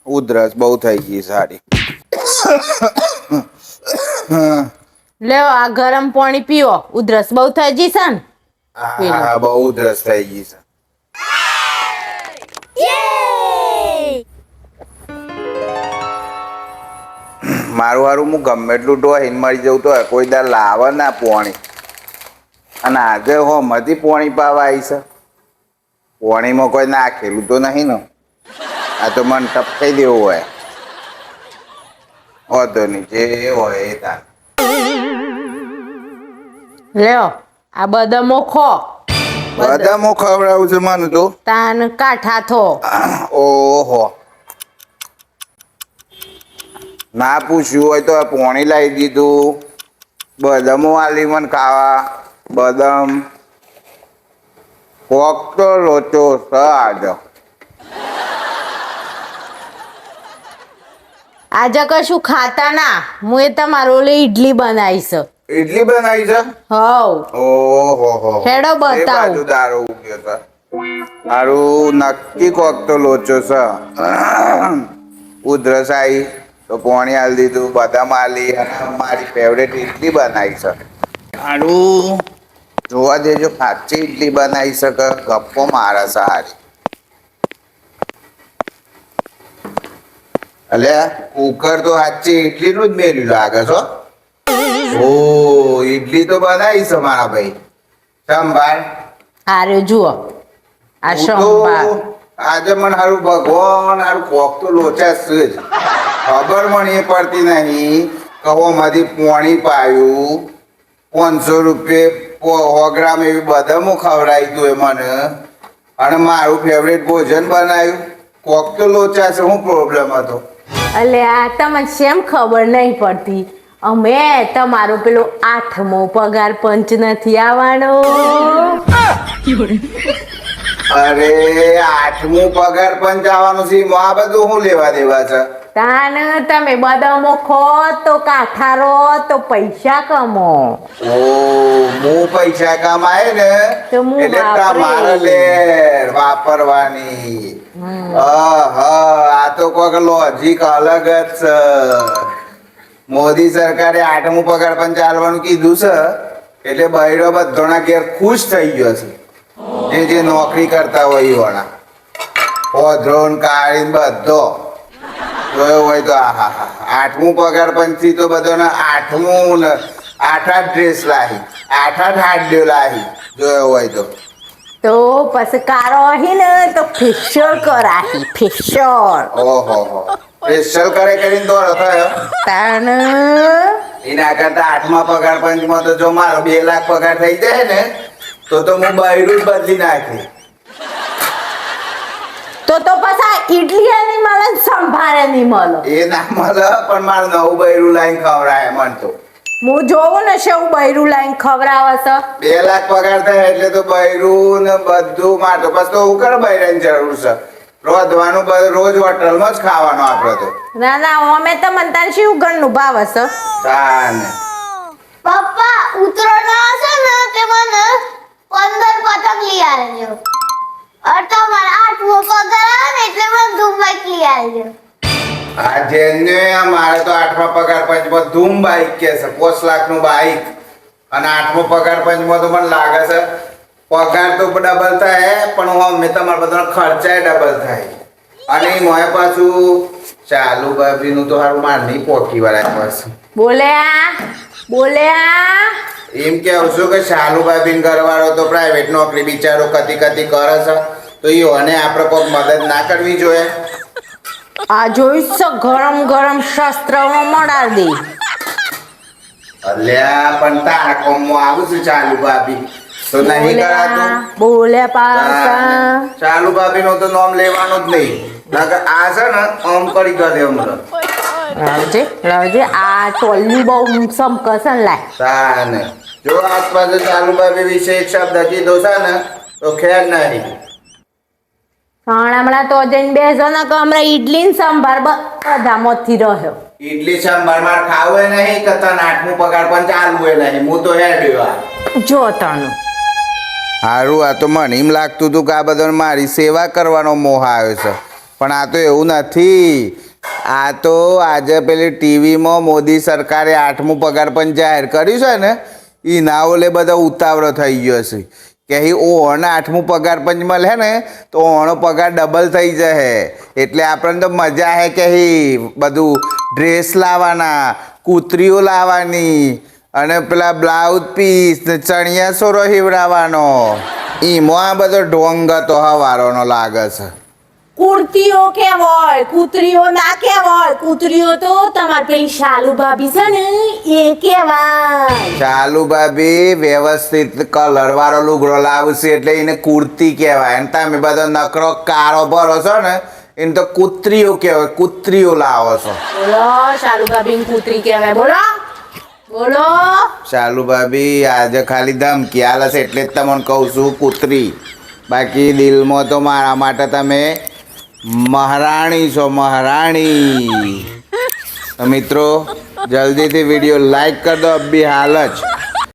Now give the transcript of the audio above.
ઉધરસ બહુ થઈ ગઈ સારી. લ્યો આ ગરમ પાણી પીવો, ઉધરસ બહુ થઈ ગઈ છે ને. હા બહુ ઉધરસ થઈ ગઈ છે. મારું હારું હું ગમે એટલું ડોહીને મરી જવું તો કોઈ દાર લાવે ના પોણી. અને આજે હોમાંથી પોણી પાવા આવી છે. પોણીમાં કોઈ નાખેલું તો નહીં ને. આ તો મન ટપકાઈ દેવું હોય. હોતો નહીં જે હોય એ તાર. લ્યો આ બદામો ખો. બદામો ખવડાવું છે મને તો. તાન કાઠા થો. ઓહો ના પૂછ્યું હોય તો પોણી લાવી દીધું. બદામો આલી મને ખાવા. બદામ કોક તો લોચો આજે. આજે કશું ખાતા ના, હું એ તમારો ઓલી ઈડલી બનાવીશ. ઇડલી બનાવી છે. હવ ઓહો હેડો બતાવું. બાજુ દારૂ ઉગ્યો છે. મારું નક્કી કોક તો લોચો છે. ઉધરસ આવી તો પોણી આલી દીધું, બદામ આલી અને મારી ફેવરેટ ઇડલી બનાવી છે. મારું જોવા દેજો સાચી ઇડલી બનાવી શકે. ગપ્પો મારે સારી. અલ્યા કુકર તો સાચી ઇડલીનું જ મેલ્યું લાગે છો. ઓ ઇડલી તો બનાવી છે મારા ભાઈ. સંભાળ હારે જુઓ આ હું તો સંભાર. આજે મને હારું ભગવાન હારું કોક તો લોચા છે જ. ખબર મને એ પડતી નહીં કહોમાંથી પોણી પાયું. 500 રૂપિયે 100 ગ્રામ એવી બદામો ખવડાવી તું એ મને. અને મારું ફેવરેટ ભોજન બનાવ્યું. કોક તો લોચા છે. શું પ્રોબ્લેમ હતો? એટલે આ તમને શેમ ખબર નહીં પડતી? અમે તમારો પેલો 8મો પગાર પંચ નથી આવવાનો. અરે 8મું પગાર પંચ આવવાનું છે. આ બધું શું લેવા દેવા છે? તાન તમે બદામો ખો તો કાઠારો તો પૈસા કમો. ઓ હું પૈસા કમાય ને તો હું એટલે વાપરીશ. તમારે લે વાપરવાની. આ તો કોઈક લોજિક અલગ જ છે. મોદી સરકારે 8મું પગાર પણ ચાલવાનું કીધું છે એટલે બૈરો બધાના ઘેર ખુશ થઈ ગયો છે. જે નોકરી કરતા હોય એ વાળા ઓધ્રોન કાઢીને બધો જોયો હોય તો. આહા 8મું પગાર પંચથી તો બધાને 8મું 8 ડ્રેસ લાવી, 8 હાડ્યો લાવી જોયો હોય તો. તો પછી કારો અહીં ને તો ફેશિયલ કરાહી. ફેશિયલ ઓહો સ્પેશિયલ કરીને દોડો થયો. તાન એના કરતા 8મા પગાર પંચમાં તો જો મારો 2 લાખ પગાર થઈ જાય ને તો હું બૈરું જ બદલી નાખી. તો પાછા ઈડલી નહીં મળે ને સંભારે નહીં મળે. એ ના મળે પણ મારું નવું બૈરું લાઈન ખવડાય મન તો. હું જોવું ને શું બૈરું લાઈન ખવડાવે છે. 2 લાખ પગાર થાય એટલે તો બૈરું ને બધું માટે બસ તો હું કરે બૈરાની જરૂર છે. રોધવાનું રોજ હોટલમાં જ ખાવાનું આપણે તો. ના ના અમે તો મનતા શિવ ગણનું ભાવ હશે. તાને પપ્પા ઉતરાણ આવશે ને તે મને 15 પતંગ લઈ આવજો. તો મારા 8મો પગાર આવે ને એટલે મને ધૂમ બાઈક લઈ આવજો. આ જેને મારે તો 8મા પગાર પંચમાં ધૂમ બાઈક કે છે. 5 લાખનું બાઈક અને 8મો પગાર પંચમાં તો મને લાગે છે પગાર તો ડબલ થાય પણ અમે તમારા બધાનો ખર્ચાય ડબલ થાય. અને મોય પાછું ચાલુ બાબીનું તો હારું માર નહીં પોકી વાળા પાછું બોલ્યા એમ કેવું છું કે ચાલુ બાબીન ઘરવાળો તો પ્રાઇવેટ નોકરી બિચારો કતી કરે છે તો એને આપણે કોઈ મદદ ના કરવી જોઈએ. આ જોઈશ ગરમ ગરમ શસ્ત્રમાં મડા દે. અલ્યા પણ તારા કોમમાં આવું છું ચાલુ બાબી તો નહીં કરાતું. બોલ્યા પાછા ચાલુ બાબીનું તો નામ લેવાનું જ નહીં. નકર આ છે ને આમ કરી ગયો હમણાં. લાવજે આ ટોલી બહુ સમકસ લાય. તાને જો આસપાસ ચાલુ બાબી વિશે એક શબ્દ કીધો છે ને તો ખેર નહીં. હમણાં તો જઈને બેસો ને કે હમણાં ઈડલી ને સંભાર બધામાંથી રહ્યો. ઇડલી સાંભાર માર ખાવું નહીં કે તને 8મું પગાર પણ ચાલુ નહીં. હું તો હેડ્યો જો તનું સારું આ તો મને એમ લાગતું હતું કે આ બધાને મારી સેવા કરવાનો મોહ આવ્યો છે પણ આ તો એવું નથી આ તો આજે પેલી ટીવીમાં મોદી સરકારે 8મું પગાર પણ જાહેર કર્યું છે ને એના ઓલે બધા ઉતાવળો થઈ ગયો છે કે ઓને 8મું પગાર પંચ મળે ને તો ઓનો પગાર ડબલ થઈ જશે એટલે આપણને તો મજા હે કે બધું ડ્રેસ લાવવાના કૂતરીઓ લાવવાની અને પેલા બ્લાઉઝ પીસ ને ચણિયા સોરો હિવડાવવાનો એમાં આ બધો ઢોંગ તો હવારોનો લાગે છે કુર્તીઓ કહેવાય કૂતરીઓ ના કહેવાય કૂતરીઓ તો તમારી પેલી શાલુ ભાભી છે ને એ કહેવાય ચાલુ ભાભી વ્યવસ્થિત કલર વાળો લુગડો લાવશે એટલે એને કુર્તી કહેવાય અને તમે બધો નકરો કાળો ભરો છો ને એને તો કૂતરીઓ કહેવાય કૂતરીઓ લાવો છો બોલો શાલુ ભાભી કૂતરી કહેવાય બોલો બોલો ચાલુ ભાભી આજે ખાલી ધમકી આલે છે એટલે જ તમને કહું છું કૂતરી બાકી દિલમાં તો મારા માટે તમે મહારાણી છો મહારાણી તો મિત્રો જલ્દીથી વિડીયો લાઈક કરી દો અબી હાલ જ